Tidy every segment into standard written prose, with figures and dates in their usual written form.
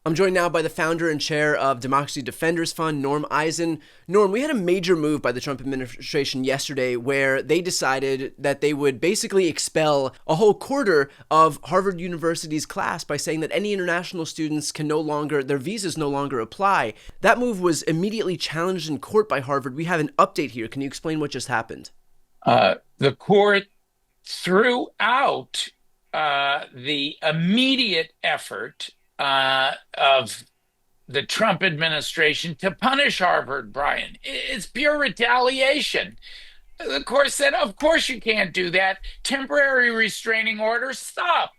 I'm joined now by the founder and chair of Democracy Defenders Fund, Norm Eisen. Norm, we had a major move by the Trump administration yesterday where they decided that they would basically expel a whole quarter of Harvard University's class by saying that any international students can no longer, their visas no longer apply. That move was immediately challenged in court by Harvard. We have an update here. Can you explain what just happened? The court threw out the immediate effort of the Trump administration to punish Harvard, Brian. It's pure retaliation. The court said, of course you can't do that. Temporary restraining order, stop.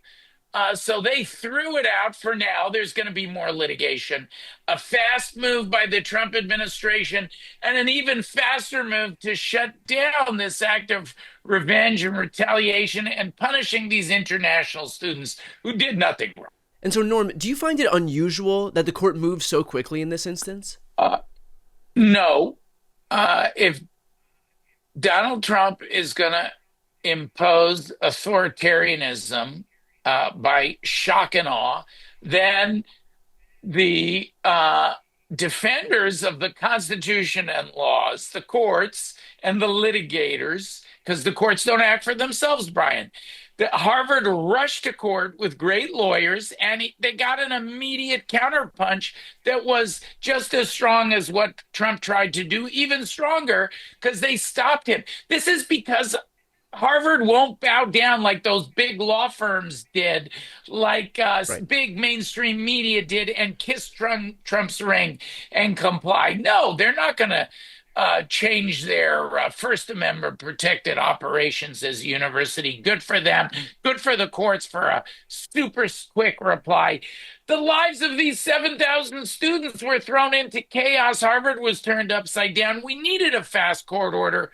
So they threw it out for now. There's going to be more litigation. A fast move by the Trump administration, and an even faster move to shut down this act of revenge and retaliation and punishing these international students who did nothing wrong. And so, Norm, do you find it unusual that the court moved so quickly in this instance? Uh, no. If Donald Trump is going to impose authoritarianism by shock and awe, then the defenders of the Constitution and laws, the courts and the litigators, because the courts don't act for themselves, Brian. Harvard rushed to court with great lawyers, and they got an immediate counterpunch that was just as strong as what Trump tried to do, even stronger, because they stopped him. This is because Harvard won't bow down like those big law firms did, like Right. big mainstream media did, and kiss Trump's ring and comply. No, they're not going to change their First Amendment protected operations as a university. Good for them. Good for the courts for a super quick reply. The lives of these 7,000 students were thrown into chaos. Harvard was turned upside down. We needed a fast court order.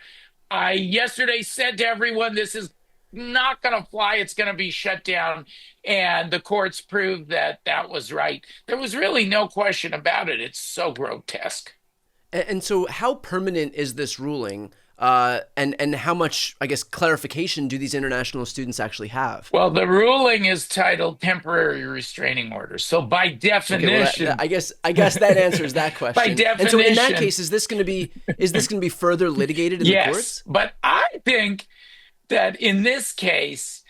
I yesterday said to everyone, this is not going to fly. It's going to be shut down. And the courts proved that that was right. There was really no question about it. It's so grotesque. And so, how permanent is this ruling? And how much, I guess, clarification do these international students actually have? Well, the ruling is titled temporary restraining order. So by Okay, well, definition, I guess that answers that by question. And so, in that definition, case, is this going to be further litigated in the yes. courts? But I think that in this case,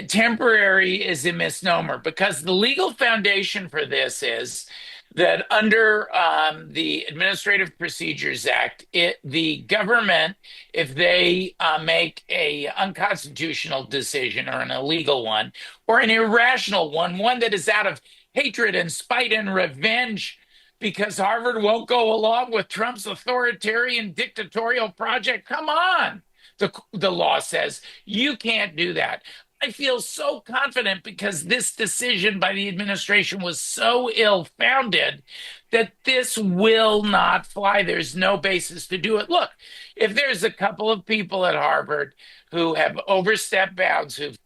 temporary is a misnomer because the legal foundation for this is that under the Administrative Procedures Act, the government, if they make a unconstitutional decision or an illegal one or an irrational one, one that is out of hatred and spite and revenge, because Harvard won't go along with Trump's authoritarian dictatorial project. Come on. The law says you can't do that. I feel so confident because this decision by the administration was so ill-founded that this will not fly. There's no basis to do it. Look, if there's a couple of people at Harvard who have overstepped bounds, if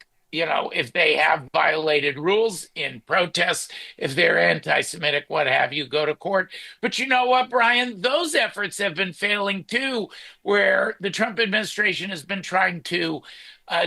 they have violated rules in protests, if they're anti-Semitic, what have you, go to court. But you know what, Brian? Those efforts have been failing too, where the Trump administration has been trying to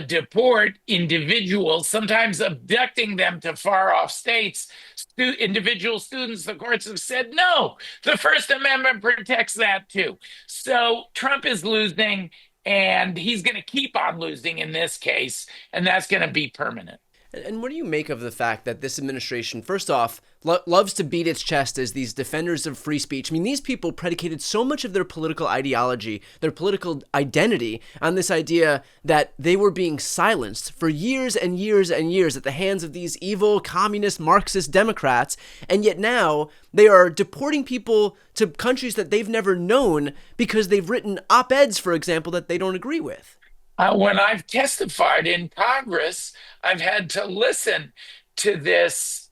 deport individuals, sometimes abducting them to far off states. Individual students, the courts have said, no, the First Amendment protects that too. So Trump is losing, and he's going to keep on losing in this case, and that's going to be permanent. And what do you make of the fact that this administration, first off, loves to beat its chest as these defenders of free speech? I mean, these people predicated so much of their political ideology, their political identity, on this idea that they were being silenced for years and years and years at the hands of these evil, communist, Marxist Democrats. And yet now they are deporting people to countries that they've never known because they've written op-eds, for example, that they don't agree with. When I've testified in Congress, I've had to listen to this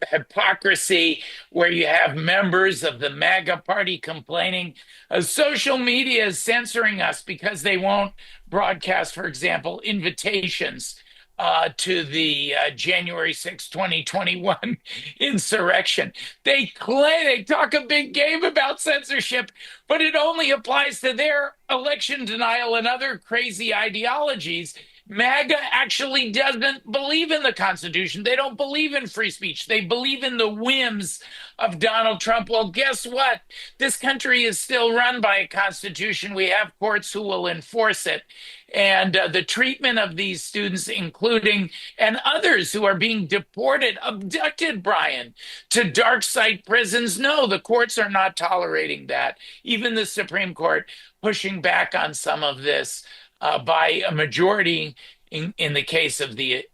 hypocrisy where you have members of the MAGA party complaining social media is censoring us because they won't broadcast, for example, invitations to the January 6, 2021 insurrection. They talk a big game about censorship, but it only applies to their election denial and other crazy ideologies. MAGA actually doesn't believe in the Constitution. They don't believe in free speech. They believe in the whims of Donald Trump. Well, guess what? This country is still run by a Constitution. We have courts who will enforce it. And the treatment of these students, including and others who are being deported, abducted, Brian, to dark site prisons. No, the courts are not tolerating that. Even the Supreme Court pushing back on some of this by a majority in the case of the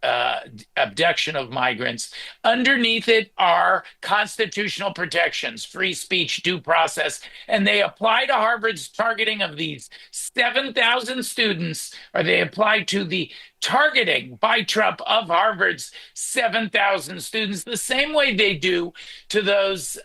abduction of migrants. Underneath it are constitutional protections, free speech, due process, and they apply to Harvard's targeting of these 7,000 students, or they apply to the targeting by Trump of Harvard's 7,000 students, the same way they do to those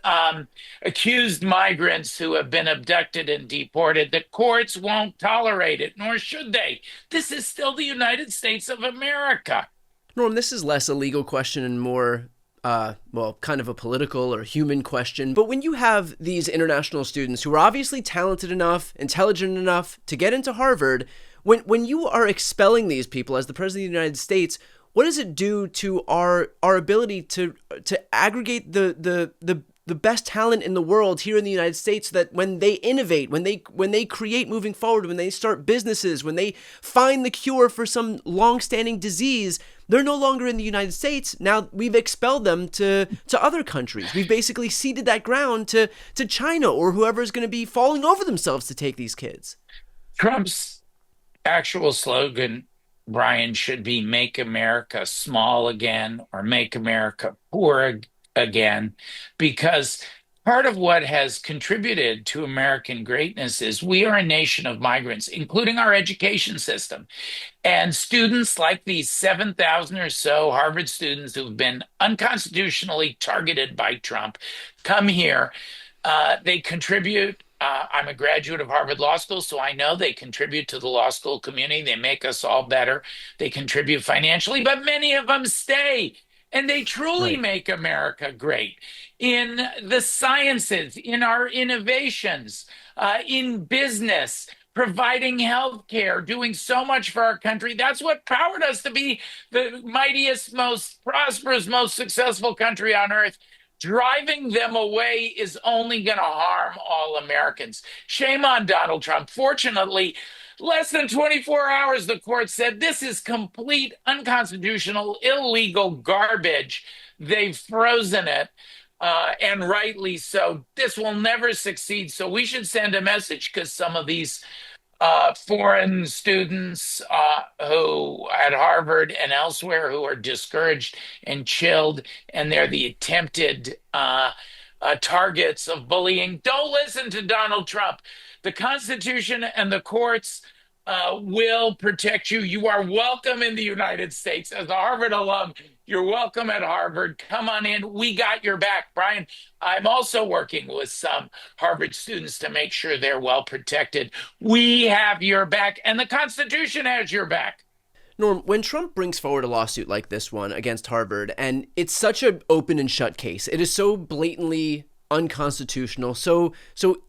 accused migrants who have been abducted and deported. The courts won't tolerate it, nor should they. This is still the United States of America. Norm, this is less a legal question and more, well, kind of a political or human question. But when you have these international students who are obviously talented enough, intelligent enough to get into Harvard, when you are expelling these people as the President of the United States, what does it do to our ability to aggregate the best talent in the world here in the United States, so that when they innovate, when they create moving forward, when they start businesses, when they find the cure for some long-standing disease, they're no longer in the United States. Now we've expelled them to other countries. We've basically ceded that ground to China or whoever is going to be falling over themselves to take these kids. Trump's actual slogan, Brian, should be "Make America Small Again" or "Make America Poor Again," because part of what has contributed to American greatness is we are a nation of migrants, including our education system. And students like these 7,000 or so Harvard students who've been unconstitutionally targeted by Trump come here. They contribute. I'm a graduate of Harvard Law School, so I know they contribute to the law school community. They make us all better. They contribute financially, but many of them stay. And they truly Right. make America great in the sciences, in our innovations, in business, providing health care, doing so much for our country. That's what powered us to be the mightiest, most prosperous, most successful country on earth. Driving them away is only going to harm all Americans. Shame on Donald Trump. Fortunately, less than 24 hours, the court said this is complete unconstitutional, illegal garbage. They've frozen it, and rightly so. This will never succeed. So we should send a message, because some of these foreign students who at Harvard and elsewhere who are discouraged and chilled, and they're the attempted targets of bullying. Don't listen to Donald Trump. The Constitution and the courts will protect you. You are welcome in the United States. As a Harvard alum, you're welcome at Harvard. Come on in. We got your back. Brian, I'm also working with some Harvard students to make sure they're well protected. We have your back, and the Constitution has your back. Norm, when Trump brings forward a lawsuit like this one against Harvard, and it's such an open and shut case, it is so blatantly unconstitutional, so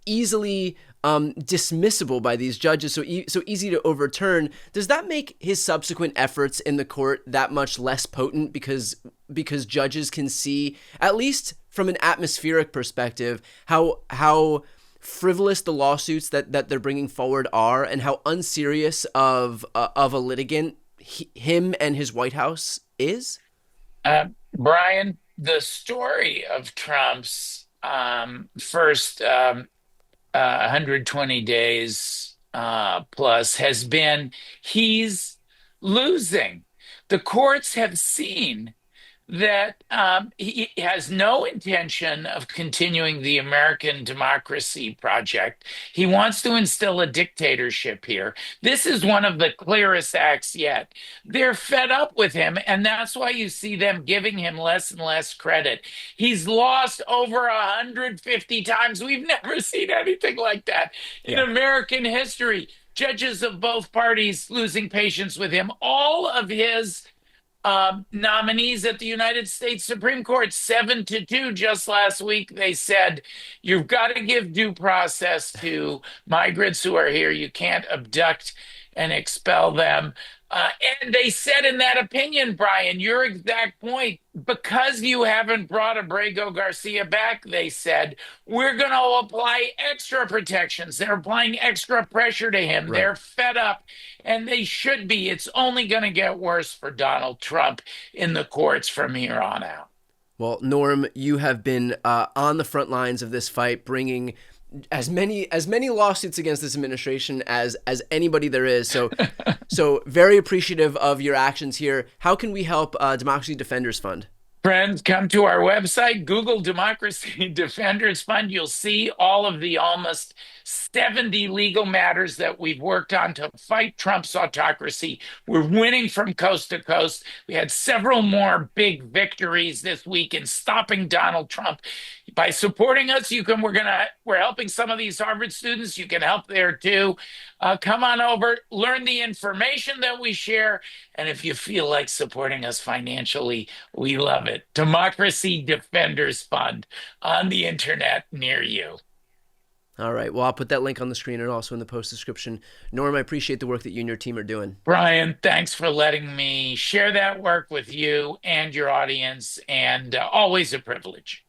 easily dismissible by these judges, so easy to overturn. Does that make his subsequent efforts in the court that much less potent because judges can see, at least from an atmospheric perspective, how frivolous the lawsuits that they're bringing forward are, and how unserious of a litigant him and his White House is? Brian, the story of Trump's first 120 days plus has been he's losing. The courts have seen that he has no intention of continuing the American democracy project. He wants to instill a dictatorship here. This is one of the clearest acts yet. They're fed up with him, and that's why you see them giving him less and less credit. He's lost over 150 times. We've never seen anything like that in American history. Judges of both parties losing patience with him. All of his nominees at the United States Supreme Court, 7-2 just last week. They said, you've got to give due process to migrants who are here. You can't abduct and expel them. Uh, and they said in that opinion, Brian, your exact point, because you haven't brought Abrego Garcia back, they said, we're going to apply extra protections. They're applying extra pressure to him. Right. They're fed up, and they should be. It's only going to get worse for Donald Trump in the courts from here on out. Well, Norm, you have been on the front lines of this fight, bringing as many lawsuits against this administration as anybody there is. So very appreciative of your actions here. How can we help Democracy Defenders Fund? Friends, come to our website, Google Democracy Defenders Fund. You'll see all of the almost 70 legal matters that we've worked on to fight Trump's autocracy. We're winning from coast to coast. We had several more big victories this week in stopping Donald Trump. By supporting us, we're helping some of these Harvard students. You can help there too. Come on over, learn the information that we share, and if you feel like supporting us financially, we love it. Democracy Defenders Fund on the internet near you. All right. Well, I'll put that link on the screen and also in the post description. Norm, I appreciate the work that you and your team are doing. Brian, thanks for letting me share that work with you and your audience, and always a privilege.